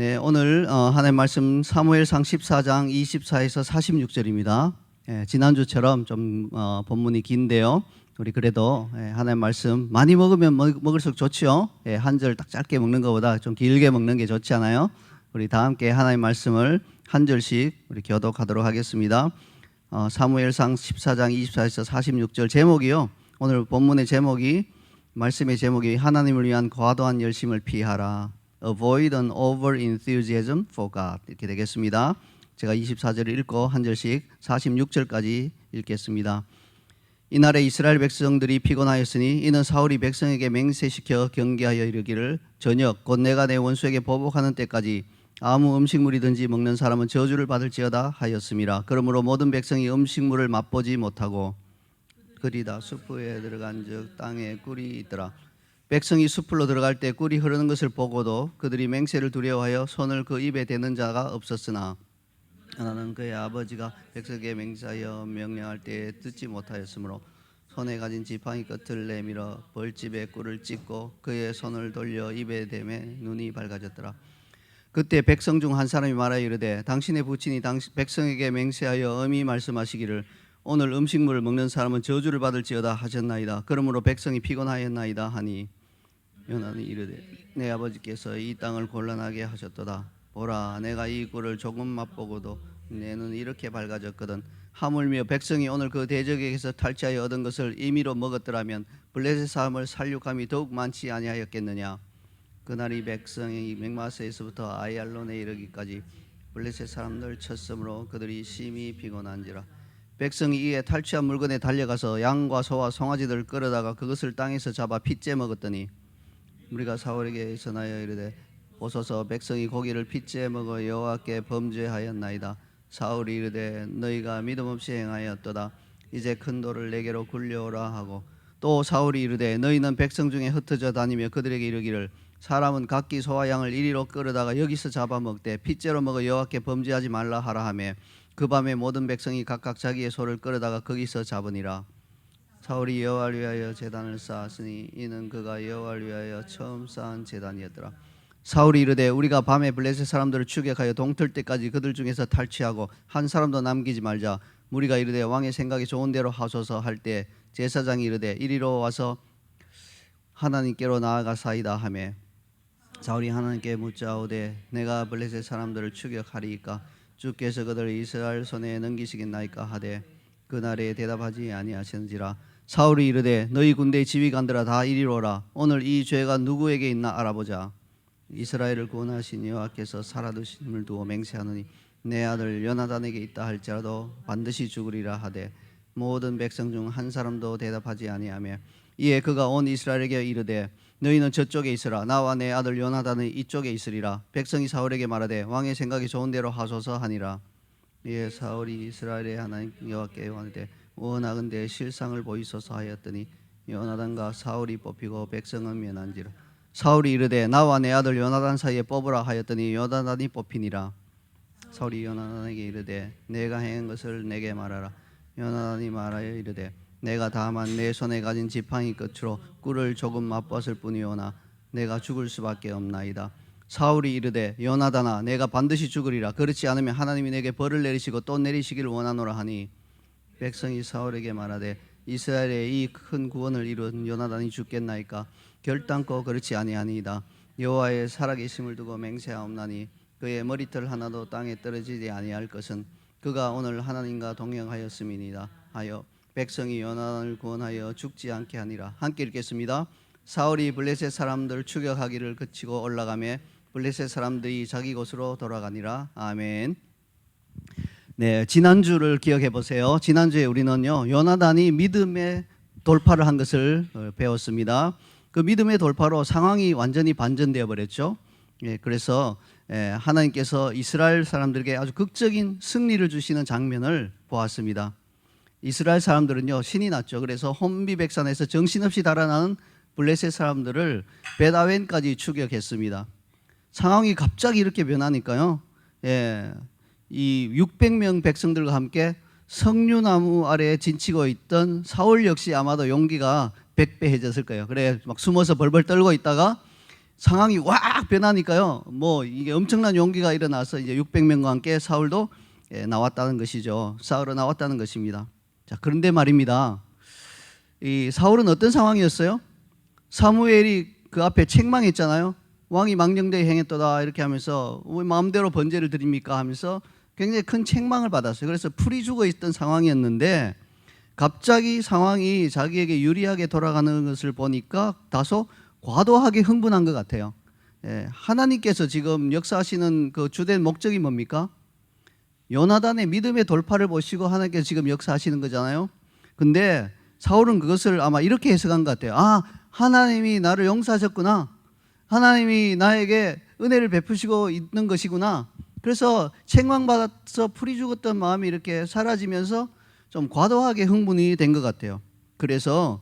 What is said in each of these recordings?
네, 오늘 하나님 말씀 사무엘상 14장 24에서 46절입니다. 지난주처럼 좀 본문이 긴데요. 우리 그래도 하나님 말씀 많이 먹으면 먹을수록 좋지요. 한 절 딱 짧게 먹는 것보다 좀 길게 먹는 게 좋지 않아요? 우리 다 함께 하나님 말씀을 한 절씩 우리 교독하도록 하겠습니다. 사무엘상 14장 24에서 46절 제목이요. 오늘 본문의 제목이 말씀의 제목이 하나님을 위한 과도한 열심을 피하라. Avoid an over-enthusiasm for God 이렇게 되겠습니다. 제가 24절을 읽고 한 절씩 46절까지 읽겠습니다. 이날에 이스라엘 백성들이 피곤하였으니 이는 사울이 백성에게 맹세시켜 경계하여 이르기를 저녁 곧 내가 내 원수에게 보복하는 때까지 아무 음식물이든지 먹는 사람은 저주를 받을지어다 하였음이라. 그러므로 모든 백성이 음식물을 맛보지 못하고 그리 다 숲에 들어간 즉 땅에 꿀이 있더라. 백성이 숲으로 들어갈 때 꿀이 흐르는 것을 보고도 그들이 맹세를 두려워하여 손을 그 입에 대는 자가 없었으나 하나는 그의 아버지가 백성에게 맹세하여 명령할 때에 듣지 못하였으므로 손에 가진 지팡이 끝을 내밀어 벌집에 꿀을 찢고 그의 손을 돌려 입에 대매 눈이 밝아졌더라. 그때 백성 중 한 사람이 말하여 이르되 당신의 부친이 백성에게 맹세하여 엄히 말씀하시기를 오늘 음식물을 먹는 사람은 저주를 받을지어다 하셨나이다. 그러므로 백성이 피곤하였나이다 하니 요나는 이르되 내 아버지께서 이 땅을 곤란하게 하셨도다. 보라 내가 이 꿀을 조금 맛보고도 내 눈이 이렇게 밝아졌거든. 하물며 백성이 오늘 그 대적에게서 탈취하여 얻은 것을 임의로 먹었더라면 블레셋 사람을 살육함이 더욱 많지 아니하였겠느냐. 그날이 백성이 맥마스에서부터 아이알론에 이르기까지 블레셋 사람들 쳤으므로 그들이 심히 피곤한지라. 백성이 이에 탈취한 물건에 달려가서 양과 소와 송아지들을 끌어다가 그것을 땅에서 잡아 핏째 먹었더니 우리가 사울에게 전하여 이르되 보소서 백성이 고기를 핏째 먹어 여호와께 범죄하였나이다. 사울이 이르되 너희가 믿음 없이 행하였도다. 이제 큰 돌을 내게로 굴려오라 하고 또 사울이 이르되 너희는 백성 중에 흩어져 다니며 그들에게 이르기를 사람은 각기 소와 양을 이리로 끌어다가 여기서 잡아먹되 핏째로 먹어 여호와께 범죄하지 말라 하라 하며 그 밤에 모든 백성이 각각 자기의 소를 끌어다가 거기서 잡으니라. 사울이 여호와를 위하여 제단을 쌓았으니 이는 그가 여호와를 위하여 처음 쌓은 제단이었더라. 사울이 이르되 우리가 밤에 블레셋 사람들을 추격하여 동틀 때까지 그들 중에서 탈취하고 한 사람도 남기지 말자. 무리가 이르되 왕의 생각이 좋은 대로 하소서 할 때 제사장이 이르되 이리로 와서 하나님께로 나아가사이다 하매 사울이 하나님께 묻자오되 내가 블레셋 사람들을 추격하리이까 주께서 그들을 이스라엘 손에 넘기시겠나이까 하되 그날에 대답하지 아니하시는지라. 사울이 이르되 너희 군대의 지휘관들아 다 이리로 오라. 오늘 이 죄가 누구에게 있나 알아보자. 이스라엘을 구원하신 여호와께서 살아두심을 두어 맹세하노니 내 아들 요나단에게 있다 할지라도 반드시 죽으리라 하되 모든 백성 중 한 사람도 대답하지 아니하며 이에 그가 온 이스라엘에게 이르되 너희는 저쪽에 있으라. 나와 내 아들 요나단은 이쪽에 있으리라. 백성이 사울에게 말하되 왕의 생각이 좋은 대로 하소서 하니라. 이에 사울이 이스라엘의 하나님 여호와께 원하되 원하건대 실상을 보이소서 하였더니 요나단과 사울이 뽑히고 백성은 면한지라. 사울이 이르되 나와 내 아들 요나단 사이에 뽑으라 하였더니 요나단이 뽑히니라. 사울이 요나단에게 이르되 내가 행한 것을 내게 말하라. 요나단이 말하여 이르되 내가 다만 내 손에 가진 지팡이 끝으로 꿀을 조금 맛봤을 뿐이오나 내가 죽을 수밖에 없나이다. 사울이 이르되 요나단아 내가 반드시 죽으리라. 그렇지 않으면 하나님이 내게 벌을 내리시고 또 내리시기를 원하노라 하니 백성이 사울에게 말하되 이스라엘의 이 큰 구원을 이룬 요나단이 죽겠나이까. 결단코 그렇지 아니하니이다. 여호와의 살아계심을 두고 맹세하옵나니 그의 머리털 하나도 땅에 떨어지지 아니할 것은 그가 오늘 하나님과 동행하였음이니이다 하여 백성이 요나단을 구원하여 죽지 않게 하니라. 함께 읽겠습니다. 사울이 블레셋 사람들 추격하기를 그치고 올라가며 블레셋 사람들이 자기 곳으로 돌아가니라. 아멘. 네, 지난주를 기억해 보세요. 지난주에 우리는요 요나단이 믿음의 돌파를 한 것을 배웠습니다. 그 믿음의 돌파로 상황이 완전히 반전되어 버렸죠. 그래서 하나님께서 이스라엘 사람들에게 아주 극적인 승리를 주시는 장면을 보았습니다. 이스라엘 사람들은요 신이 났죠. 그래서 혼비백산에서 정신없이 달아나는 블레셋 사람들을 벳아웬까지 추격했습니다. 상황이 갑자기 이렇게 변하니까요. 이 600명 백성들과 함께 석류나무 아래에 진치고 있던 사울 역시 아마도 용기가 100배해졌을 거예요. 그래 막 숨어서 벌벌 떨고 있다가 상황이 확 변하니까요. 뭐 이게 엄청난 용기가 일어나서 이제 600명과 함께 사울도 나왔다는 것이죠. 싸우러 나왔다는 것입니다. 자, 그런데 말입니다. 이 사울은 어떤 상황이었어요? 사무엘이 그 앞에 책망했잖아요. 왕이 망령되이 행했도다 이렇게 하면서 왜 마음대로 번제를 드립니까 하면서 굉장히 큰 책망을 받았어요. 그래서 풀이 죽어 있던 상황이었는데 갑자기 상황이 자기에게 유리하게 돌아가는 것을 보니까 다소 과도하게 흥분한 것 같아요. 하나님께서 지금 역사하시는 그 주된 목적이 뭡니까? 요나단의 믿음의 돌파를 보시고 하나님께서 지금 역사하시는 거잖아요. 근데 사울은 그것을 아마 이렇게 해석한 것 같아요. 아, 하나님이 나를 용서하셨구나. 하나님이 나에게 은혜를 베푸시고 있는 것이구나. 그래서 책망받아서 풀이 죽었던 마음이 이렇게 사라지면서 좀 과도하게 흥분이 된 것 같아요. 그래서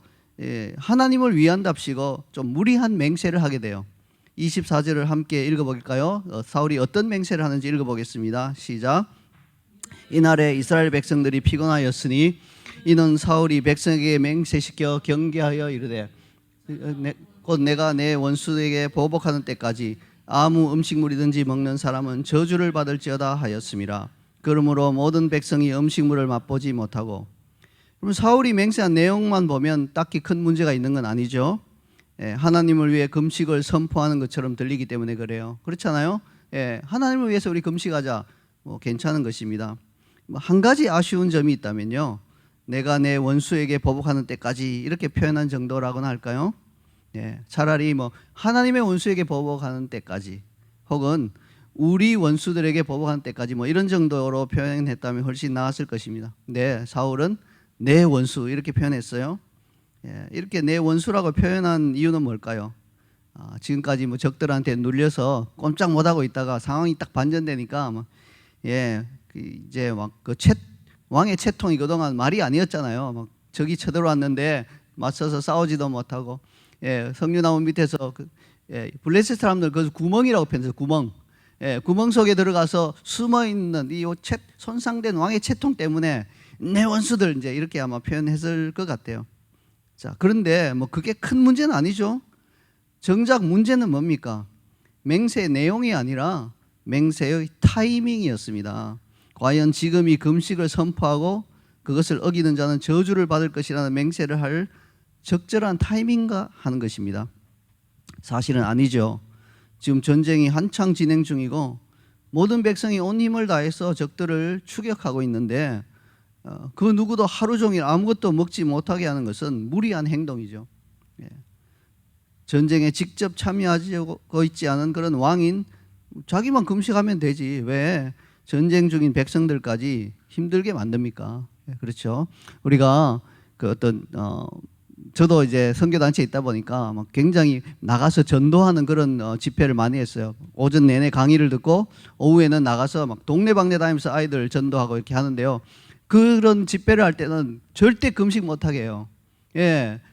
하나님을 위한답시고 좀 무리한 맹세를 하게 돼요. 24절을 함께 읽어볼까요? 사울이 어떤 맹세를 하는지 읽어보겠습니다. 시작. 이날에 이스라엘 백성들이 피곤하였으니 이는 사울이 백성에게 맹세시켜 경계하여 이르되 곧 내가 내 원수에게 보복하는 때까지 아무 음식물이든지 먹는 사람은 저주를 받을지어다 하였음이라. 그러므로 모든 백성이 음식물을 맛보지 못하고. 그럼 사울이 맹세한 내용만 보면 딱히 큰 문제가 있는 건 아니죠. 하나님을 위해 금식을 선포하는 것처럼 들리기 때문에 그래요. 그렇잖아요. 하나님을 위해서 우리 금식하자. 뭐 괜찮은 것입니다. 한 가지 아쉬운 점이 있다면요. 내가 내 원수에게 보복하는 때까지 이렇게 표현한 정도라고나 할까요? 차라리 뭐 하나님의 원수에게 보복하는 때까지 혹은 우리 원수들에게 보복하는 때까지 뭐 이런 정도로 표현했다면 훨씬 나았을 것입니다. 근데 사울은 내 원수 이렇게 표현했어요. 이렇게 내 원수라고 표현한 이유는 뭘까요? 지금까지 뭐 적들한테 눌려서 꼼짝 못하고 있다가 상황이 딱 반전되니까 이제 막 그 왕의 채통이 그동안 말이 아니었잖아요. 막 적이 쳐들어왔는데 맞서서 싸우지도 못하고 석류나무 밑에서 블레셋 사람들 그것을 구멍이라고 표현해서 구멍. 구멍 속에 들어가서 숨어 있는 이 손상된 왕의 채통 때문에 내 원수들 이제 이렇게 아마 표현했을 것 같아요. 자, 그런데 뭐 그게 큰 문제는 아니죠. 정작 문제는 뭡니까? 맹세의 내용이 아니라 맹세의 타이밍이었습니다. 과연 지금 이 금식을 선포하고 그것을 어기는 자는 저주를 받을 것이라는 맹세를 할 적절한 타이밍인가 하는 것입니다. 사실은 아니죠. 지금 전쟁이 한창 진행 중이고 모든 백성이 온 힘을 다해서 적들을 추격하고 있는데 그 누구도 하루 종일 아무것도 먹지 못하게 하는 것은 무리한 행동이죠. 전쟁에 직접 참여하고 있지 않은 그런 왕인 자기만 금식하면 되지 왜 전쟁 중인 백성들까지 힘들게 만듭니까? 그렇죠. 우리가 그 어떤 저도 이제 선교단체에 있다 보니까 막 굉장히 나가서 전도하는 그런 집회를 많이 했어요. 오전 내내 강의를 듣고 오후에는 나가서 막 동네방네 다니면서 아이들 전도하고 이렇게 하는데요. 그런 집회를 할 때는 절대 금식 못하게 해요.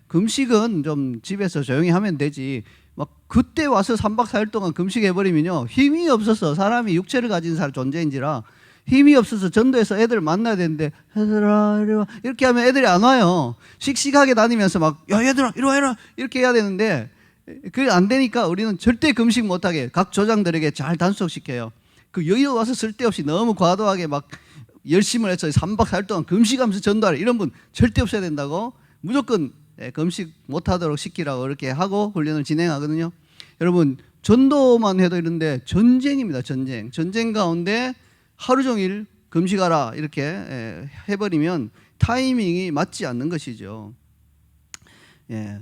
금식은 좀 집에서 조용히 하면 되지. 막 그때 와서 3박 4일 동안 금식해버리면요. 힘이 없어서 사람이 육체를 가진 존재인지라 힘이 없어서 전도해서 애들 만나야 되는데 얘들아 이리 와 이렇게 하면 애들이 안 와요. 씩씩하게 다니면서 막 야 얘들아 이리 와 이렇게 해야 되는데 그게 안 되니까 우리는 절대 금식 못하게 각 조장들에게 잘 단속시켜요. 그 여기 와서 쓸데없이 너무 과도하게 막 열심을 해서 3박 4일 동안 금식하면서 전도하라 이런 분 절대 없어야 된다고 무조건 금식 못하도록 시키라고 그렇게 하고 훈련을 진행하거든요. 여러분 전도만 해도 이런데 전쟁입니다. 전쟁 가운데 하루 종일 금식하라 이렇게 해버리면 타이밍이 맞지 않는 것이죠.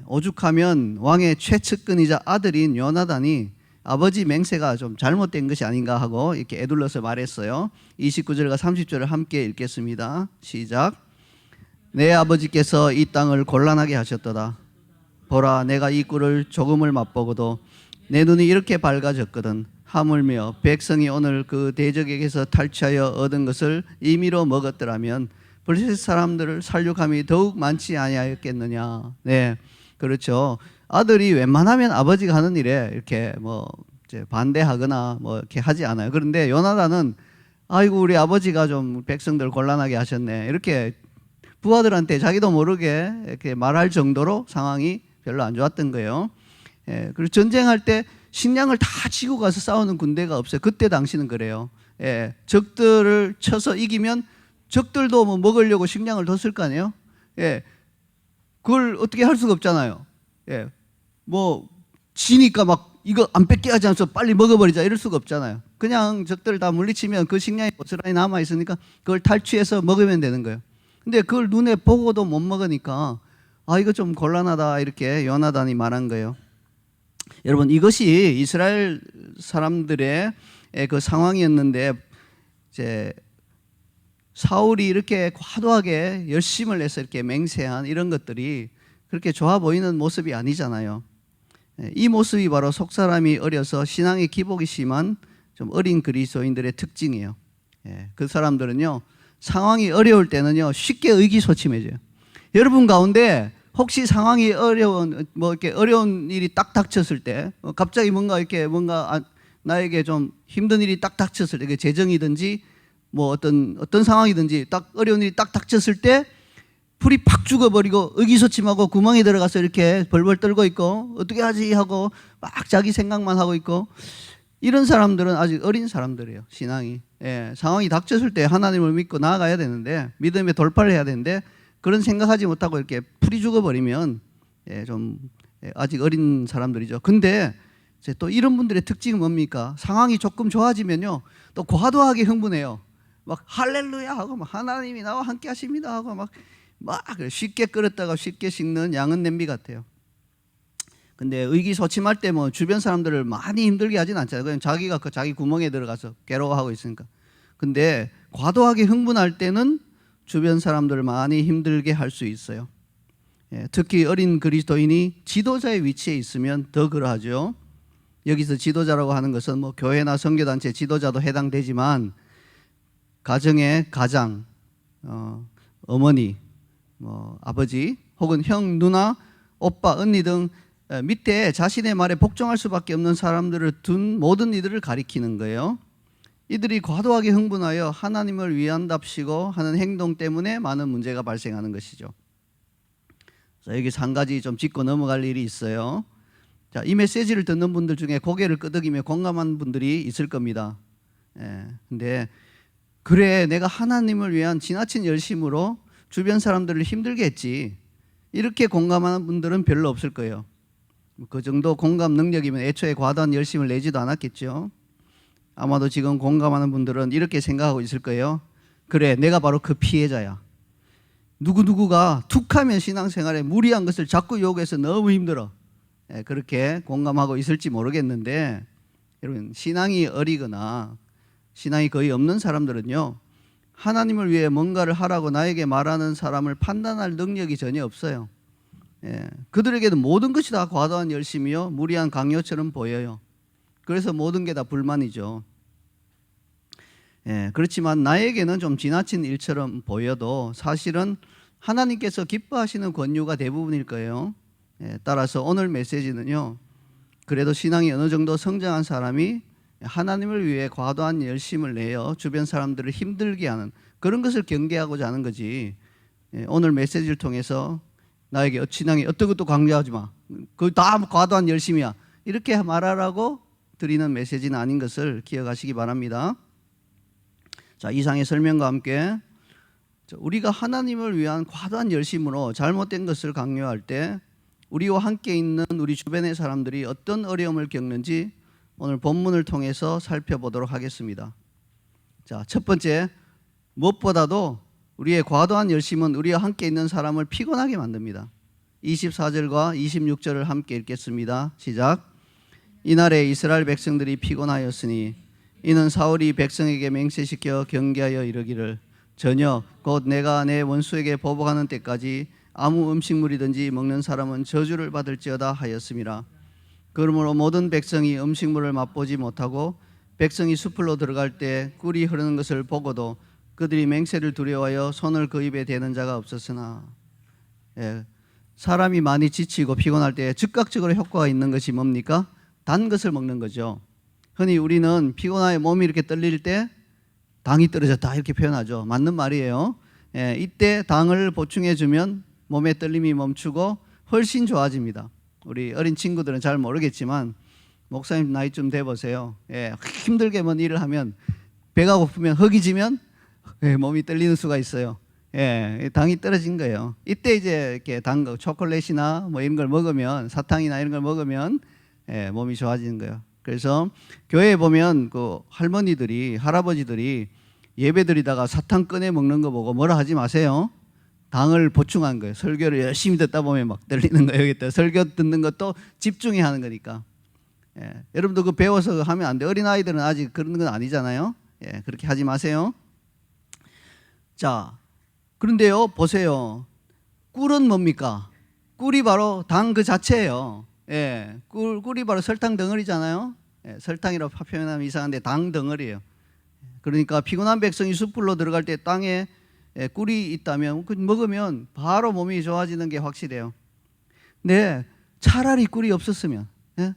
오죽하면 왕의 최측근이자 아들인 요나단이 아버지 맹세가 좀 잘못된 것이 아닌가 하고 이렇게 애둘러서 말했어요. 29절과 30절을 함께 읽겠습니다. 시작. 내 아버지께서 이 땅을 곤란하게 하셨도다. 보라 내가 이 꿀을 조금을 맛보고도 내 눈이 이렇게 밝아졌거든. 하물며 백성이 오늘 그 대적에게서 탈취하여 얻은 것을 임의로 먹었더라면 블레셋 사람들을 살육함이 더욱 많지 아니하였겠느냐. 네, 그렇죠. 아들이 웬만하면 아버지가 하는 일에 이렇게 뭐 이제 반대하거나 뭐 이렇게 하지 않아요. 그런데 요나단은 아이고 우리 아버지가 좀 백성들 곤란하게 하셨네 이렇게 부하들한테 자기도 모르게 이렇게 말할 정도로 상황이 별로 안 좋았던 거예요. 그리고 전쟁할 때 식량을 다 지고 가서 싸우는 군대가 없어요. 그때 당시는 그래요. 예, 적들을 쳐서 이기면 적들도 뭐 먹으려고 식량을 뒀을 거 아니에요. 예, 그걸 어떻게 할 수가 없잖아요. 예, 뭐 지니까 막 이거 안 뺏게 하지 않아서 빨리 먹어버리자 이럴 수가 없잖아요. 그냥 적들을 다 물리치면 그 식량이 고스란히 남아 있으니까 그걸 탈취해서 먹으면 되는 거예요. 근데 그걸 눈에 보고도 못 먹으니까 아 이거 좀 곤란하다 이렇게 요나단이 말한 거예요. 여러분 이것이 이스라엘 사람들의 그 상황이었는데 이제 사울이 이렇게 과도하게 열심을 내서 이렇게 맹세한 이런 것들이 그렇게 좋아 보이는 모습이 아니잖아요. 이 모습이 바로 속사람이 어려서 신앙의 기복이 심한 좀 어린 그리스도인들의 특징이에요. 그 사람들은요 상황이 어려울 때는요 쉽게 의기소침해져요. 여러분 가운데 혹시 상황이 어려운 이렇게 어려운 일이 딱 닥쳤을 때 갑자기 뭔가 나에게 좀 힘든 일이 딱 닥쳤을 때 재정이든지 뭐 어떤 상황이든지 딱 어려운 일이 딱 닥쳤을 때 불이 팍 죽어버리고 의기소침하고 구멍에 들어가서 이렇게 벌벌 떨고 있고 어떻게 하지 하고 막 자기 생각만 하고 있고 이런 사람들은 아직 어린 사람들이에요. 신앙이 상황이 닥쳤을 때 하나님을 믿고 나아가야 되는데 믿음의 돌파를 해야 되는데 그런 생각하지 못하고 이렇게 풀이 죽어버리면 좀 아직 어린 사람들이죠. 근데 이제 또 이런 분들의 특징은 뭡니까? 상황이 조금 좋아지면요 또 과도하게 흥분해요. 막 할렐루야 하고 막 하나님이 나와 함께 하십니다 하고 막 쉽게 끓였다가 쉽게 식는 양은 냄비 같아요. 근데 의기소침할 때 뭐 주변 사람들을 많이 힘들게 하진 않잖아요. 그냥 자기가 그 자기 구멍에 들어가서 괴로워하고 있으니까. 근데 과도하게 흥분할 때는 주변 사람들을 많이 힘들게 할 수 있어요. 특히 어린 그리스도인이 지도자의 위치에 있으면 더 그러하죠. 여기서 지도자라고 하는 것은 뭐 교회나 선교단체 지도자도 해당되지만 가정의 가장, 어머니, 뭐 아버지 혹은 형, 누나, 오빠, 언니 등 밑에 자신의 말에 복종할 수밖에 없는 사람들을 둔 모든 이들을 가리키는 거예요. 이들이 과도하게 흥분하여 하나님을 위한답시고 하는 행동 때문에 많은 문제가 발생하는 것이죠. 자, 여기서 한 가지 좀 짚고 넘어갈 일이 있어요. 자, 이 메시지를 듣는 분들 중에 고개를 끄덕이며 공감한 분들이 있을 겁니다. 근데 그래 내가 하나님을 위한 지나친 열심으로 주변 사람들을 힘들게 했지 이렇게 공감하는 분들은 별로 없을 거예요. 그 정도 공감 능력이면 애초에 과도한 열심을 내지도 않았겠죠. 아마도 지금 공감하는 분들은 이렇게 생각하고 있을 거예요. 그래 내가 바로 그 피해자야. 누구누구가 툭하면 신앙생활에 무리한 것을 자꾸 요구해서 너무 힘들어. 그렇게 공감하고 있을지 모르겠는데 여러분 신앙이 어리거나 신앙이 거의 없는 사람들은요 하나님을 위해 뭔가를 하라고 나에게 말하는 사람을 판단할 능력이 전혀 없어요. 그들에게는 모든 것이 다 과도한 열심이요 무리한 강요처럼 보여요. 그래서 모든 게 다 불만이죠. 그렇지만 나에게는 좀 지나친 일처럼 보여도 사실은 하나님께서 기뻐하시는 권유가 대부분일 거예요. 따라서 오늘 메시지는요 그래도 신앙이 어느 정도 성장한 사람이 하나님을 위해 과도한 열심을 내어 주변 사람들을 힘들게 하는 그런 것을 경계하고자 하는 거지. 오늘 메시지를 통해서 나에게 신앙이 어떤 것도 강조하지 마. 그거 다 과도한 열심이야. 이렇게 말하라고 드리는 메시지는 아닌 것을 기억하시기 바랍니다. 자, 이상의 설명과 함께 우리가 하나님을 위한 과도한 열심으로 잘못된 것을 강요할 때 우리와 함께 있는 우리 주변의 사람들이 어떤 어려움을 겪는지 오늘 본문을 통해서 살펴보도록 하겠습니다. 자, 첫 번째, 무엇보다도 우리의 과도한 열심은 우리와 함께 있는 사람을 피곤하게 만듭니다. 24절과 26절을 함께 읽겠습니다. 시작. 이날에 이스라엘 백성들이 피곤하였으니 이는 사울이 백성에게 맹세시켜 경계하여 이르기를 저녁 곧 내가 내 원수에게 보복하는 때까지 아무 음식물이든지 먹는 사람은 저주를 받을지어다 하였음이라. 그러므로 모든 백성이 음식물을 맛보지 못하고 백성이 숲으로 들어갈 때 꿀이 흐르는 것을 보고도 그들이 맹세를 두려워하여 손을 그 입에 대는 자가 없었으나. 사람이 많이 지치고 피곤할 때 즉각적으로 효과가 있는 것이 뭡니까? 단 것을 먹는 거죠. 흔히 우리는 피곤하게 몸이 이렇게 떨릴 때 당이 떨어졌다 이렇게 표현하죠. 맞는 말이에요. 이때 당을 보충해 주면 몸의 떨림이 멈추고 훨씬 좋아집니다. 우리 어린 친구들은 잘 모르겠지만 목사님 나이쯤 돼 보세요. 예, 힘들게 뭔 일을 하면 배가 고프면 허기지면 예, 몸이 떨리는 수가 있어요. 예, 당이 떨어진 거예요. 이때 이제 이렇게 단 거, 초콜릿이나 뭐 이런 걸 먹으면, 사탕이나 이런 걸 먹으면 예, 몸이 좋아지는 거예요. 그래서 교회에 보면 그 할머니들이, 할아버지들이 예배 드리다가 사탕 꺼내 먹는 거 보고 뭐라 하지 마세요. 당을 보충한 거예요. 설교를 열심히 듣다 보면 막 떨리는 거예요. 여기 설교 듣는 것도 집중해야 하는 거니까. 예, 여러분도 그 배워서 하면 안 돼. 어린 아이들은 아직 그런 건 아니잖아요. 예, 그렇게 하지 마세요. 자, 그런데요, 보세요. 꿀은 뭡니까? 꿀이 바로 당 그 자체예요. 예, 꿀이 바로 설탕 덩어리잖아요. 예, 설탕이라고 표현하면 이상한데 당 덩어리예요. 그러니까 피곤한 백성이 숲으로 들어갈 때 땅에 꿀이 있다면 그 먹으면 바로 몸이 좋아지는 게 확실해요. 근데 차라리 꿀이 없었으면, 예?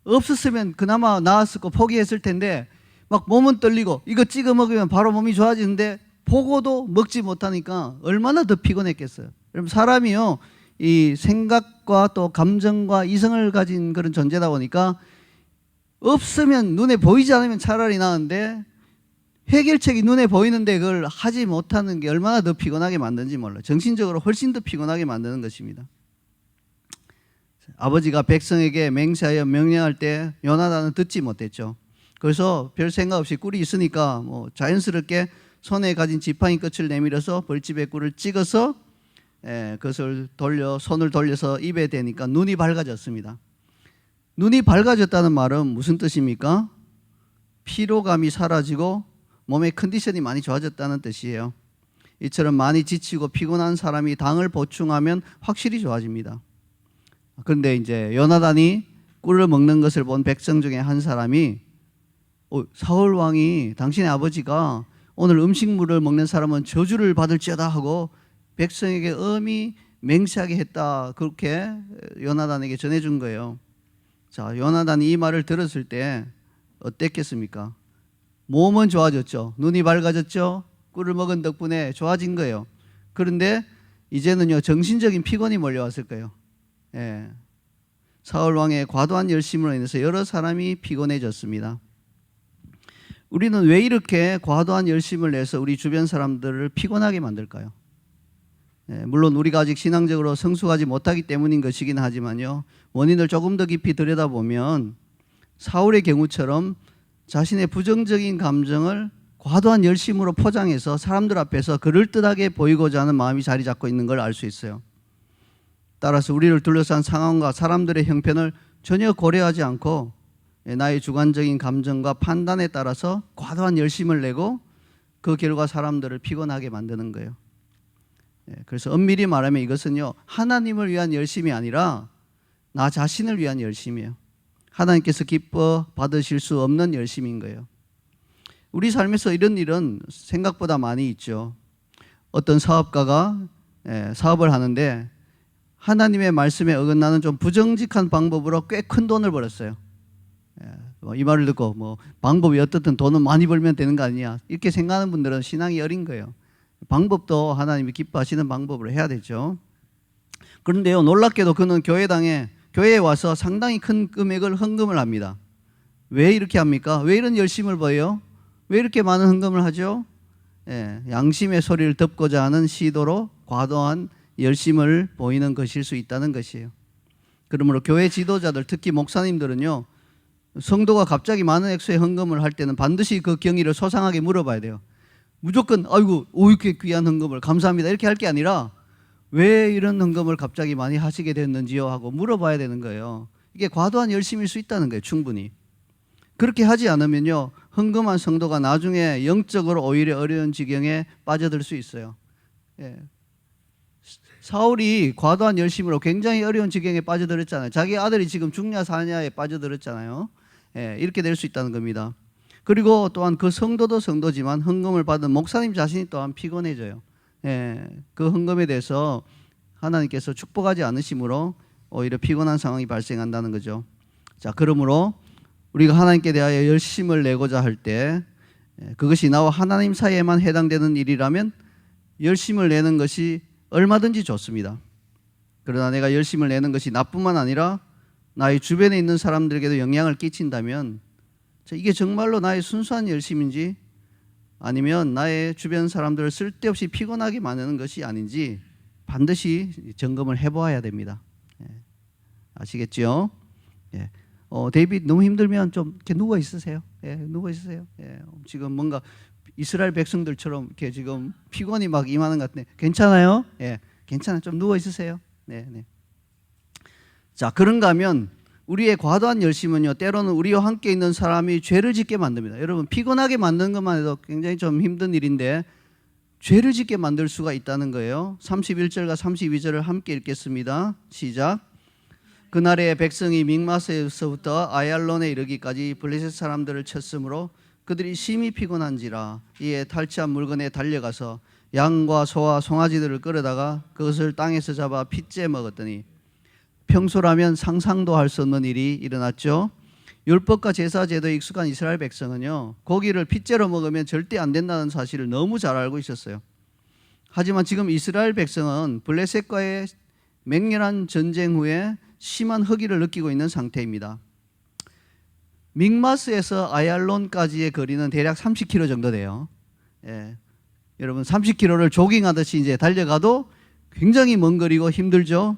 없었으면 그나마 나았을 거 포기했을 텐데 막 몸은 떨리고 이거 찍어 먹으면 바로 몸이 좋아지는데 보고도 먹지 못하니까 얼마나 더 피곤했겠어요. 여러분 사람이요, 이 생각과 또 감정과 이성을 가진 그런 존재다 보니까 없으면 눈에 보이지 않으면 차라리 나은데 해결책이 눈에 보이는데 그걸 하지 못하는 게 얼마나 더 피곤하게 만드는지 몰라요. 정신적으로 훨씬 더 피곤하게 만드는 것입니다. 아버지가 백성에게 맹세하여 명령할 때 요나단은 듣지 못했죠. 그래서 별 생각 없이 꿀이 있으니까 뭐 자연스럽게 손에 가진 지팡이 끝을 내밀어서 벌집에 꿀을 찍어서 그것을 손을 돌려서 입에 대니까 눈이 밝아졌습니다. 눈이 밝아졌다는 말은 무슨 뜻입니까? 피로감이 사라지고 몸의 컨디션이 많이 좋아졌다는 뜻이에요. 이처럼 많이 지치고 피곤한 사람이 당을 보충하면 확실히 좋아집니다. 그런데 이제 요나단이 꿀을 먹는 것을 본 백성 중에 한 사람이 사울 왕이 당신의 아버지가 오늘 음식물을 먹는 사람은 저주를 받을지어다 하고 백성에게 엄히 맹세하게 했다, 그렇게 요나단에게 전해준 거예요. 자, 요나단이 이 말을 들었을 때 어땠겠습니까? 몸은 좋아졌죠. 눈이 밝아졌죠. 꿀을 먹은 덕분에 좋아진 거예요. 그런데 이제는요, 정신적인 피곤이 몰려왔을 거예요. 예. 사울 왕의 과도한 열심으로 인해서 여러 사람이 피곤해졌습니다. 우리는 왜 이렇게 과도한 열심을 내서 우리 주변 사람들을 피곤하게 만들까요? 물론 우리가 아직 신앙적으로 성숙하지 못하기 때문인 것이긴 하지만요, 원인을 조금 더 깊이 들여다보면 사울의 경우처럼 자신의 부정적인 감정을 과도한 열심으로 포장해서 사람들 앞에서 그럴듯하게 보이고자 하는 마음이 자리 잡고 있는 걸 알 수 있어요. 따라서 우리를 둘러싼 상황과 사람들의 형편을 전혀 고려하지 않고 나의 주관적인 감정과 판단에 따라서 과도한 열심을 내고 그 결과 사람들을 피곤하게 만드는 거예요. 그래서 엄밀히 말하면 이것은요, 하나님을 위한 열심이 아니라 나 자신을 위한 열심이에요. 하나님께서 기뻐 받으실 수 없는 열심인 거예요. 우리 삶에서 이런 일은 생각보다 많이 있죠. 어떤 사업가가 사업을 하는데 하나님의 말씀에 어긋나는 좀 부정직한 방법으로 꽤 큰 돈을 벌었어요. 이 말을 듣고 방법이 어떻든 돈은 많이 벌면 되는 거 아니냐, 이렇게 생각하는 분들은 신앙이 어린 거예요. 방법도 하나님이 기뻐하시는 방법으로 해야 되죠. 그런데요, 놀랍게도 그는 교회에 와서 상당히 큰 금액을 헌금을 합니다. 왜 이렇게 합니까? 왜 이런 열심을 보여요? 왜 이렇게 많은 헌금을 하죠? 양심의 소리를 듣고자 하는 시도로 과도한 열심을 보이는 것일 수 있다는 것이에요. 그러므로 교회 지도자들, 특히 목사님들은요, 성도가 갑자기 많은 액수의 헌금을 할 때는 반드시 그 경위를 소상하게 물어봐야 돼요. 무조건 아이고 이렇게 귀한 헌금을 감사합니다 이렇게 할 게 아니라 왜 이런 헌금을 갑자기 많이 하시게 됐는지요 하고 물어봐야 되는 거예요. 이게 과도한 열심일 수 있다는 거예요. 충분히. 그렇게 하지 않으면요, 헌금한 성도가 나중에 영적으로 오히려 어려운 지경에 빠져들 수 있어요. 사울이 과도한 열심으로 굉장히 어려운 지경에 빠져들었잖아요. 자기 아들이 지금 죽냐 사냐에 빠져들었잖아요. 이렇게 될 수 있다는 겁니다. 그리고 또한 그 성도도 성도지만 헌금을 받은 목사님 자신이 또한 피곤해져요. 그 헌금에 대해서 하나님께서 축복하지 않으심으로 오히려 피곤한 상황이 발생한다는 거죠. 자, 그러므로 우리가 하나님께 대하여 열심을 내고자 할 때 그것이 나와 하나님 사이에만 해당되는 일이라면 열심을 내는 것이 얼마든지 좋습니다. 그러나 내가 열심을 내는 것이 나뿐만 아니라 나의 주변에 있는 사람들에게도 영향을 끼친다면 이게 정말로 나의 순수한 열심인지 아니면 나의 주변 사람들을 쓸데없이 피곤하게 만드는 것이 아닌지 반드시 점검을 해보아야 됩니다. 아시겠죠? 데이빗 너무 힘들면 좀 이렇게 누워 있으세요. 누워 있으세요. 지금 뭔가 이스라엘 백성들처럼 이렇게 지금 피곤이 막 임하는 것 같은데 괜찮아요? 괜찮아. 좀 누워 있으세요. 자, 그런가 하면 우리의 과도한 열심은요, 때로는 우리와 함께 있는 사람이 죄를 짓게 만듭니다. 여러분, 피곤하게 만드는 것만 해도 굉장히 좀 힘든 일인데 죄를 짓게 만들 수가 있다는 거예요. 31절과 32절을 함께 읽겠습니다. 시작. 그날에 백성이 믹마스에서부터 아얄론에 이르기까지 블레셋 사람들을 쳤으므로 그들이 심히 피곤한지라. 이에 탈취한 물건에 달려가서 양과 소와 송아지들을 끌어다가 그것을 땅에서 잡아 핏째 먹었더니 평소라면 상상도 할 수 없는 일이 일어났죠. 율법과 제사 제도에 익숙한 이스라엘 백성은요, 고기를 핏째로 먹으면 절대 안 된다는 사실을 너무 잘 알고 있었어요. 하지만 지금 이스라엘 백성은 블레셋과의 맹렬한 전쟁 후에 심한 허기를 느끼고 있는 상태입니다. 믹마스에서 아얄론까지의 거리는 대략 30km 정도 돼요. 여러분 30km를 조깅하듯이 이제 달려가도 굉장히 먼 거리고 힘들죠.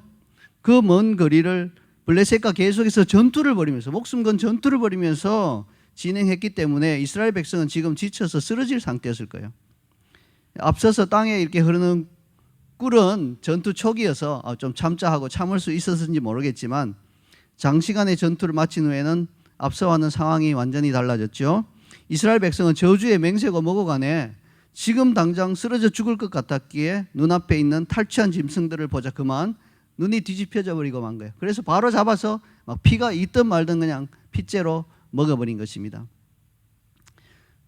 그 먼 거리를 블레셋과 계속해서 전투를 벌이면서 목숨 건 전투를 벌이면서 진행했기 때문에 이스라엘 백성은 지금 지쳐서 쓰러질 상태였을 거예요. 앞서서 땅에 이렇게 흐르는 꿀은 전투 초기여서 좀 참자 하고 참을 수 있었는지 모르겠지만 장시간의 전투를 마친 후에는 앞서와는 상황이 완전히 달라졌죠. 이스라엘 백성은 저주의 맹세고 뭐고 간에 지금 당장 쓰러져 죽을 것 같았기에 눈앞에 있는 탈취한 짐승들을 보자 그만 눈이 뒤집혀져 버리고 만 거예요. 그래서 바로 잡아서 막 피가 있든 말든 그냥 핏째로 먹어버린 것입니다.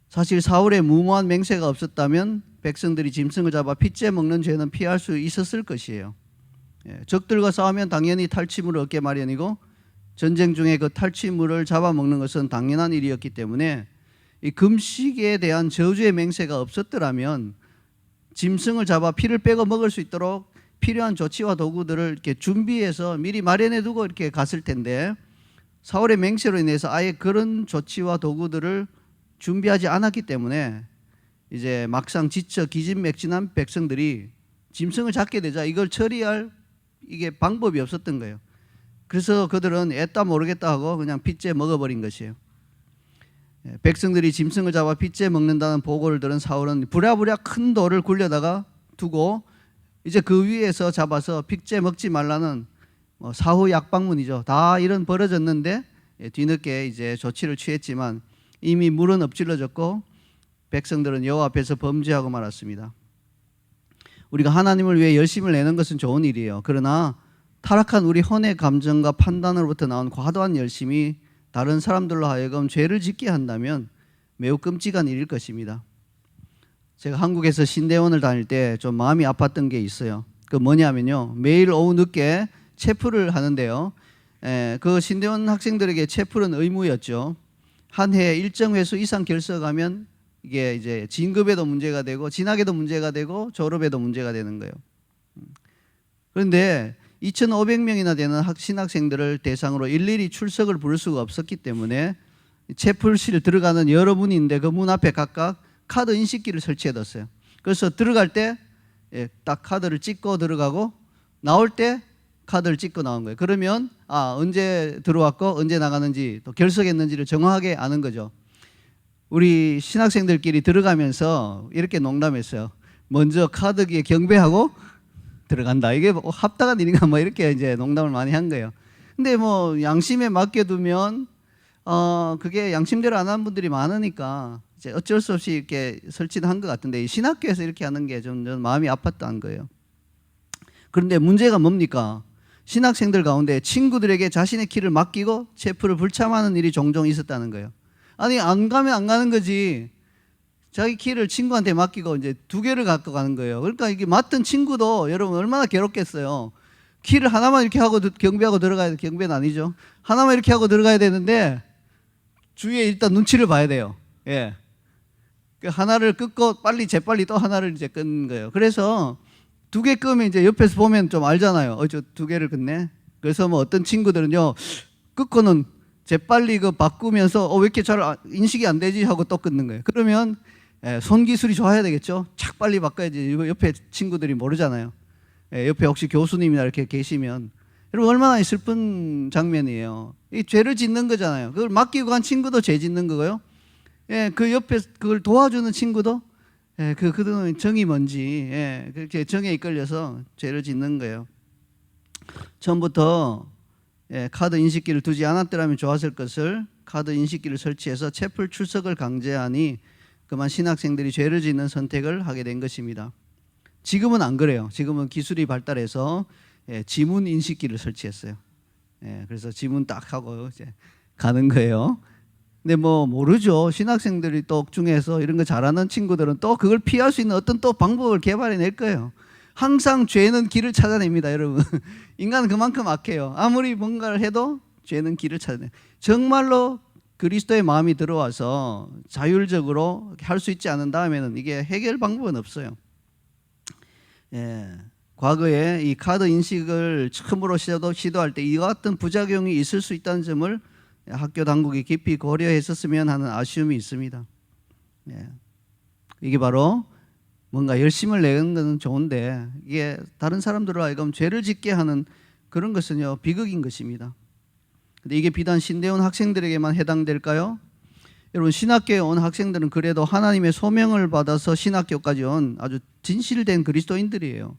사실 사울의 무모한 맹세가 없었다면 백성들이 짐승을 잡아 핏째 먹는 죄는 피할 수 있었을 것이에요. 적들과 싸우면 당연히 탈취물을 얻게 마련이고 전쟁 중에 그 탈취물을 잡아먹는 것은 당연한 일이었기 때문에 이 금식에 대한 저주의 맹세가 없었더라면 짐승을 잡아 피를 빼고 먹을 수 있도록 필요한 조치와 도구들을 이렇게 준비해서 미리 마련해 두고 이렇게 갔을 텐데 사울의 맹세로 인해서 아예 그런 조치와 도구들을 준비하지 않았기 때문에 이제 막상 지쳐 기진맥진한 백성들이 짐승을 잡게 되자 이걸 처리할 이게 방법이 없었던 거예요. 그래서 그들은 애따 모르겠다 하고 그냥 핏째 먹어버린 것이에요. 백성들이 짐승을 잡아 핏째 먹는다는 보고를 들은 사울은 부랴부랴 큰 돌을 굴려다가 두고 이제 그 위에서 잡아서 핏째 먹지 말라는 사후 약방문이죠. 다 이런 벌어졌는데 뒤늦게 이제 조치를 취했지만 이미 물은 엎질러졌고 백성들은 여호와 앞에서 범죄하고 말았습니다. 우리가 하나님을 위해 열심을 내는 것은 좋은 일이에요. 그러나 타락한 우리 혼의 감정과 판단으로부터 나온 과도한 열심이 다른 사람들로 하여금 죄를 짓게 한다면 매우 끔찍한 일일 것입니다. 제가 한국에서 신대원을 다닐 때 좀 마음이 아팠던 게 있어요. 그 뭐냐면요, 매일 오후 늦게 채플을 하는데요, 그 신대원 학생들에게 채플은 의무였죠. 한 해에 일정 회수 이상 결석하면 이게 이제 진급에도 문제가 되고 진학에도 문제가 되고 졸업에도 문제가 되는 거예요. 그런데 2,500명이나 되는 신학생들을 대상으로 일일이 출석을 부를 수가 없었기 때문에 채플실 들어가는 여러 문이 있는데 그 문 앞에 각각 카드 인식기를 설치해뒀어요. 그래서 들어갈 때 딱 카드를 찍고 들어가고 나올 때 카드를 찍고 나온 거예요. 그러면 언제 들어왔고 언제 나가는지 또 결석했는지를 정확하게 아는 거죠. 우리 신학생들끼리 들어가면서 이렇게 농담했어요. 먼저 카드기에 경배하고 들어간다. 이게 뭐 합당한 일인가 뭐 이렇게 이제 농담을 많이 한 거예요. 근데 뭐 양심에 맡겨두면 그게 양심대로 안 하는 분들이 많으니까 이제 어쩔 수 없이 이렇게 설치는 한 것 같은데 신학교에서 이렇게 하는 게 좀 마음이 아팠다는 거예요. 그런데 문제가 뭡니까? 신학생들 가운데 친구들에게 자신의 키를 맡기고 체프를 불참하는 일이 종종 있었다는 거예요. 아니 안 가면 안 가는 거지. 자기 키를 친구한테 맡기고 이제 2개를 갖고 가는 거예요. 그러니까 이게 맡은 친구도 여러분 얼마나 괴롭겠어요. 키를 하나만 이렇게 하고 경배하고 들어가야 돼. 경배는 아니죠. 하나만 이렇게 하고 들어가야 되는데 주위에 일단 눈치를 봐야 돼요. 하나를 끊고 재빨리 또 하나를 이제 끊는 거예요. 그래서 2개 끄면 이제 옆에서 보면 좀 알잖아요. 저 2개를 끊네. 그래서 뭐 어떤 친구들은요, 끊고는 재빨리 그 바꾸면서 왜 이렇게 잘 인식이 안 되지 하고 또 끊는 거예요. 그러면 손 기술이 좋아야 되겠죠. 착 빨리 바꿔야지. 이거 옆에 친구들이 모르잖아요. 옆에 혹시 교수님이나 이렇게 계시면 여러분 얼마나 슬픈 장면이에요. 이 죄를 짓는 거잖아요. 그걸 맡기고 간 친구도 죄 짓는 거고요. 그 옆에 그걸 도와주는 친구도 그들은 정이 뭔지 그렇게 정에 이끌려서 죄를 짓는 거예요. 처음부터 카드 인식기를 두지 않았더라면 좋았을 것을 카드 인식기를 설치해서 채플 출석을 강제하니 그만 신학생들이 죄를 짓는 선택을 하게 된 것입니다. 지금은 안 그래요. 지금은 기술이 발달해서 지문 인식기를 설치했어요. 그래서 지문 딱 하고 이제 가는 거예요. 근데 뭐 모르죠. 신학생들이 또 중에서 이런 거 잘하는 친구들은 또 그걸 피할 수 있는 어떤 또 방법을 개발해낼 거예요. 항상 죄는 길을 찾아냅니다, 여러분. 인간은 그만큼 악해요. 아무리 뭔가를 해도 죄는 길을 찾아내요. 정말로 그리스도의 마음이 들어와서 자율적으로 할 수 있지 않은 다음에는 이게 해결 방법은 없어요. 과거에 이 카드 인식을 처음으로 시도할 때 이와 같은 부작용이 있을 수 있다는 점을 학교 당국이 깊이 고려했었으면 하는 아쉬움이 있습니다. 이게 바로 뭔가 열심을 내는 것은 좋은데 이게 다른 사람들로 하여금 죄를 짓게 하는 그런 것은요 비극인 것입니다. 근데 이게 비단 신대에 온 학생들에게만 해당될까요? 여러분 신학교에 온 학생들은 그래도 하나님의 소명을 받아서 신학교까지 온 아주 진실된 그리스도인들이에요.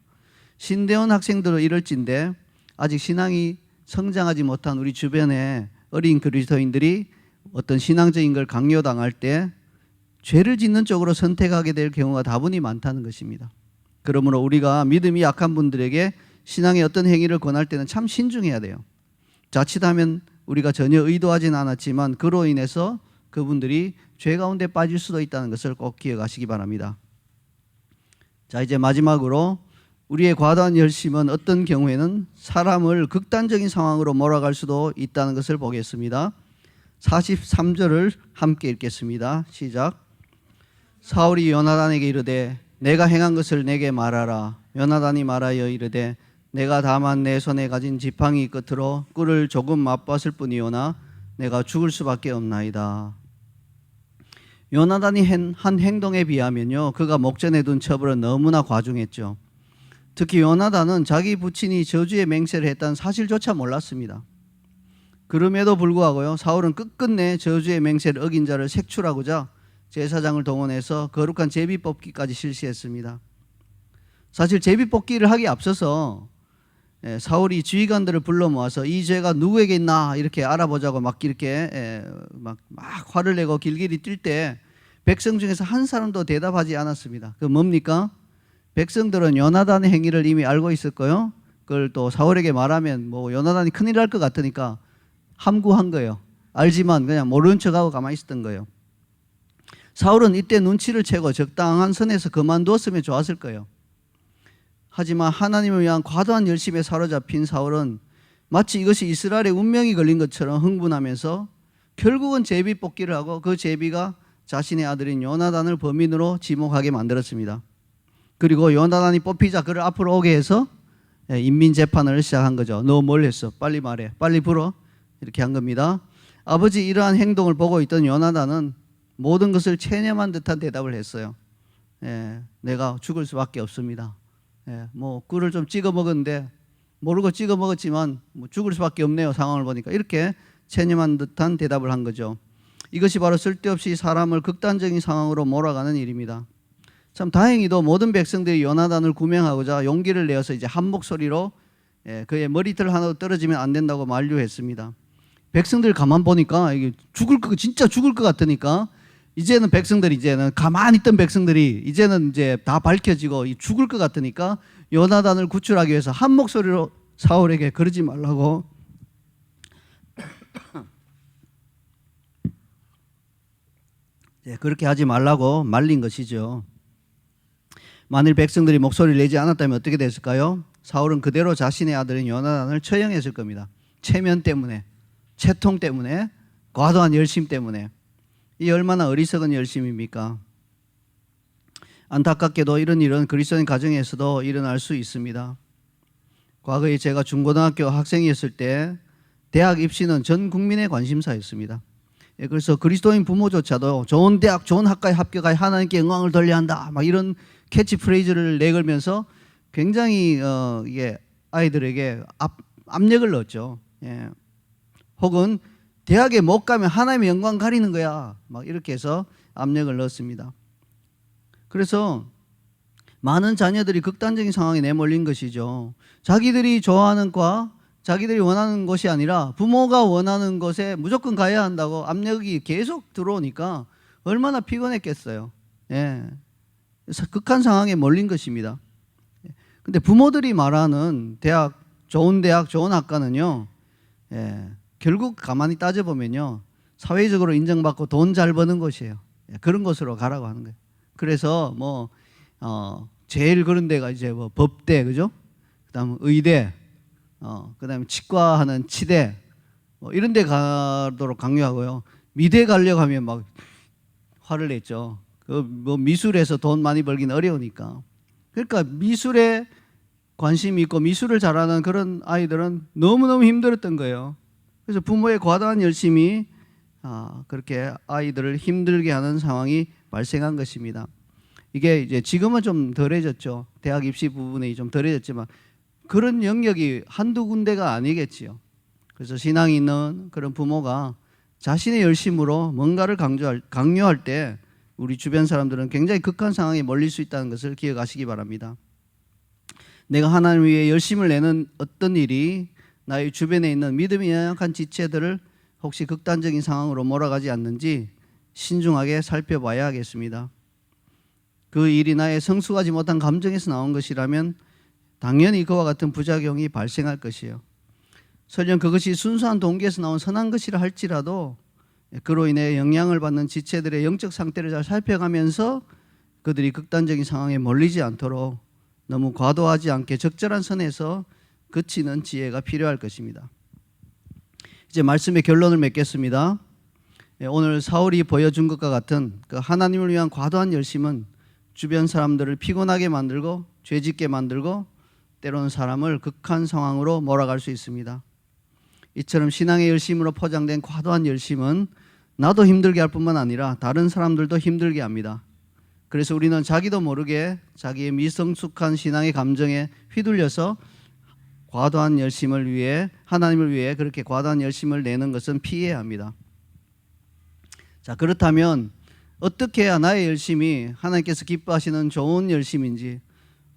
신대에 온 학생들은 이럴진데 아직 신앙이 성장하지 못한 우리 주변에 어린 그리스도인들이 어떤 신앙적인 걸 강요당할 때 죄를 짓는 쪽으로 선택하게 될 경우가 다분히 많다는 것입니다. 그러므로 우리가 믿음이 약한 분들에게 신앙의 어떤 행위를 권할 때는 참 신중해야 돼요. 자칫하면 우리가 전혀 의도하진 않았지만 그로 인해서 그분들이 죄 가운데 빠질 수도 있다는 것을 꼭 기억하시기 바랍니다. 자, 이제 마지막으로 우리의 과도한 열심은 어떤 경우에는 사람을 극단적인 상황으로 몰아갈 수도 있다는 것을 보겠습니다. 43절을 함께 읽겠습니다. 시작. 사울이 요나단에게 이르되 내가 행한 것을 내게 말하라. 요나단이 말하여 이르되 내가 다만 내 손에 가진 지팡이 끝으로 꿀을 조금 맛봤을 뿐이오나 내가 죽을 수밖에 없나이다. 요나단이 한 행동에 비하면요 그가 목전에 둔 처벌은 너무나 과중했죠. 특히 요나단은 자기 부친이 저주의 맹세를 했다는 사실조차 몰랐습니다. 그럼에도 불구하고요 사울은 끝끝내 저주의 맹세를 어긴 자를 색출하고자 제사장을 동원해서 거룩한 제비뽑기까지 실시했습니다. 사실 제비뽑기를 하기에 앞서서 사울이 지휘관들을 불러 모아서 이 죄가 누구에게 있나 이렇게 알아보자고 막 이렇게 막 화를 내고 길길이 뛸 때 백성 중에서 한 사람도 대답하지 않았습니다. 그 뭡니까? 백성들은 요나단의 행위를 이미 알고 있었고요. 그걸 또 사울에게 말하면 뭐 요나단이 큰일 날 것 같으니까 함구한 거예요. 알지만 그냥 모르는 척하고 가만히 있었던 거예요. 사울은 이때 눈치를 채고 적당한 선에서 그만두었으면 좋았을 거예요. 하지만 하나님을 위한 과도한 열심에 사로잡힌 사울은 마치 이것이 이스라엘의 운명이 걸린 것처럼 흥분하면서 결국은 제비 뽑기를 하고 그 제비가 자신의 아들인 요나단을 범인으로 지목하게 만들었습니다. 그리고 요나단이 뽑히자 그를 앞으로 오게 해서 인민재판을 시작한 거죠. 너 뭘 했어? 빨리 말해. 빨리 불어. 이렇게 한 겁니다. 아버지 이러한 행동을 보고 있던 요나단은 모든 것을 체념한 듯한 대답을 했어요. 내가 죽을 수밖에 없습니다. 뭐 꿀을 좀 찍어 먹었는데 모르고 찍어 먹었지만 뭐 죽을 수밖에 없네요. 상황을 보니까 이렇게 체념한 듯한 대답을 한 거죠. 이것이 바로 쓸데없이 사람을 극단적인 상황으로 몰아가는 일입니다. 참 다행히도 모든 백성들이 요나단을 구명하고자 용기를 내어서 이제 한 목소리로 그의 머리털 하나도 떨어지면 안 된다고 만류했습니다. 백성들 가만 보니까 이게 진짜 죽을 것 같으니까 이제는 백성들이 가만히 있던 백성들이 이제는 이제 다 밝혀지고 죽을 것 같으니까 요나단을 구출하기 위해서 한 목소리로 사울에게 그러지 말라고 그렇게 하지 말라고 말린 것이죠. 만일 백성들이 목소리를 내지 않았다면 어떻게 됐을까요? 사울은 그대로 자신의 아들인 요나단을 처형했을 겁니다. 체면 때문에, 채통 때문에, 과도한 열심 때문에. 이 얼마나 어리석은 열심입니까? 안타깝게도 이런 일은 그리스도인 가정에서도 일어날 수 있습니다. 과거에 제가 중고등학교 학생이었을 때 대학 입시는 전 국민의 관심사였습니다. 그래서 그리스도인 부모조차도 좋은 대학, 좋은 학과에 합격하여 하나님께 영광을 돌려야 한다, 막 이런 캐치프레이즈를 내걸면서 굉장히 이게 아이들에게 압력을 넣었죠. 예. 혹은 대학에 못 가면 하나님의 영광 가리는 거야, 막 이렇게 해서 압력을 넣었습니다. 그래서 많은 자녀들이 극단적인 상황에 내몰린 것이죠. 자기들이 좋아하는 과, 자기들이 원하는 것이 아니라 부모가 원하는 것에 무조건 가야 한다고 압력이 계속 들어오니까 얼마나 피곤했겠어요. 예. 그래서 극한 상황에 몰린 것입니다. 근데 부모들이 말하는 대학, 좋은 학과는요, 예, 결국 가만히 따져보면요, 사회적으로 인정받고 돈 잘 버는 곳이에요. 예, 그런 곳으로 가라고 하는 거예요. 그래서 제일 그런 데가 이제 뭐 법대, 그죠? 그 다음 의대, 그 다음에 치과하는 치대, 이런 데 가도록 강요하고요. 미대 가려고 하면 막 화를 냈죠. 뭐 미술에서 돈 많이 벌기는 어려우니까. 그러니까 미술에 관심이 있고 미술을 잘하는 그런 아이들은 너무너무 힘들었던 거예요. 그래서 부모의 과도한 열심이 그렇게 아이들을 힘들게 하는 상황이 발생한 것입니다. 이게 이제 지금은 좀 덜해졌죠. 대학 입시 부분이 좀 덜해졌지만 그런 영역이 한두 군데가 아니겠지요. 그래서 신앙이 있는 그런 부모가 자신의 열심으로 뭔가를 강요할 때 우리 주변 사람들은 굉장히 극한 상황에 몰릴 수 있다는 것을 기억하시기 바랍니다. 내가 하나님 위해 열심을 내는 어떤 일이 나의 주변에 있는 믿음이 연약한 지체들을 혹시 극단적인 상황으로 몰아가지 않는지 신중하게 살펴봐야 하겠습니다. 그 일이 나의 성숙하지 못한 감정에서 나온 것이라면 당연히 그와 같은 부작용이 발생할 것이에요. 설령 그것이 순수한 동기에서 나온 선한 것이라 할지라도 그로 인해 영향을 받는 지체들의 영적 상태를 잘 살펴가면서 그들이 극단적인 상황에 몰리지 않도록 너무 과도하지 않게 적절한 선에서 그치는 지혜가 필요할 것입니다. 이제 말씀의 결론을 맺겠습니다. 오늘 사울이 보여준 것과 같은 그 하나님을 위한 과도한 열심은 주변 사람들을 피곤하게 만들고 죄짓게 만들고 때로는 사람을 극한 상황으로 몰아갈 수 있습니다. 이처럼 신앙의 열심으로 포장된 과도한 열심은 나도 힘들게 할 뿐만 아니라 다른 사람들도 힘들게 합니다. 그래서 우리는 자기도 모르게 자기의 미성숙한 신앙의 감정에 휘둘려서 과도한 열심을 위해, 하나님을 위해 그렇게 과도한 열심을 내는 것은 피해야 합니다. 자, 그렇다면 어떻게 해야 나의 열심이 하나님께서 기뻐하시는 좋은 열심인지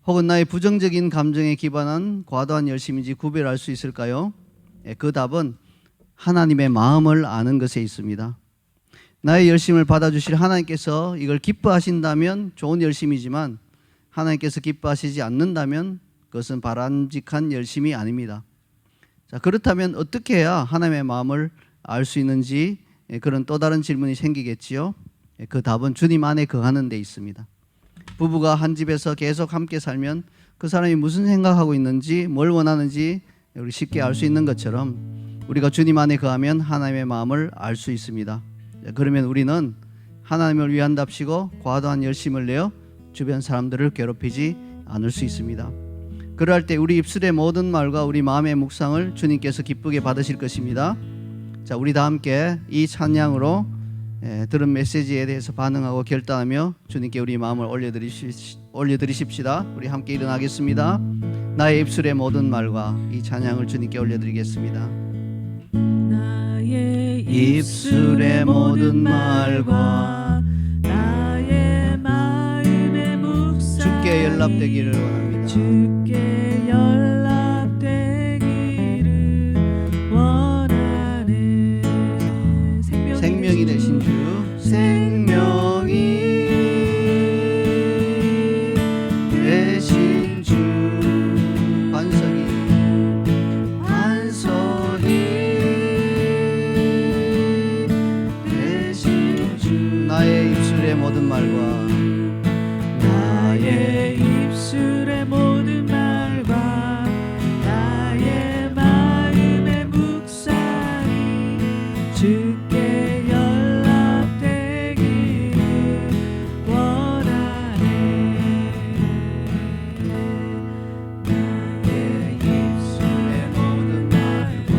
혹은 나의 부정적인 감정에 기반한 과도한 열심인지 구별할 수 있을까요? 그 답은 하나님의 마음을 아는 것에 있습니다. 나의 열심을 받아주실 하나님께서 이걸 기뻐하신다면 좋은 열심이지만 하나님께서 기뻐하시지 않는다면 그것은 바람직한 열심이 아닙니다. 자, 그렇다면 어떻게 해야 하나님의 마음을 알 수 있는지 그런 또 다른 질문이 생기겠지요. 그 답은 주님 안에 거하는 데 있습니다. 부부가 한 집에서 계속 함께 살면 그 사람이 무슨 생각하고 있는지 뭘 원하는지 우리 쉽게 알 수 있는 것처럼 우리가 주님 안에 거하면 하나님의 마음을 알 수 있습니다. 그러면 우리는 하나님을 위한답시고 과도한 열심을 내어 주변 사람들을 괴롭히지 않을 수 있습니다. 그럴 때 우리 입술의 모든 말과 우리 마음의 묵상을 주님께서 기쁘게 받으실 것입니다. 자, 우리 다 함께 이 찬양으로 들은 메시지에 대해서 반응하고 결단하며 주님께 우리 마음을 올려드리십시다. 우리 함께 일어나겠습니다. 나의 입술의 모든 말과 이 찬양을 주님께 올려드리겠습니다. 나의 입술의 모든 말과 나의 마음의 묵상 주께 연락되기를 원합니다. 주께 연락되기를 원하네. 생명이 되신 주, 생명이 되신 주, 반석이 되신 주, 나의 입술의 모든 말과 나의 입술의 모든 말과 나의 마음의 묵상이 주께 연락되기를 원하네. 나의 입술의 모든 말과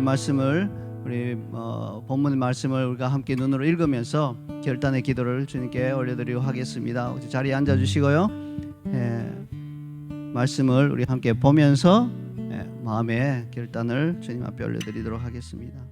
말씀을 우리 본문의 말씀을 우리가 함께 눈으로 읽으면서 결단의 기도를 주님께 올려드리고 하겠습니다. 자리에 앉아 주시고요. 말씀을 우리 함께 보면서 마음의 결단을 주님 앞에 올려드리도록 하겠습니다.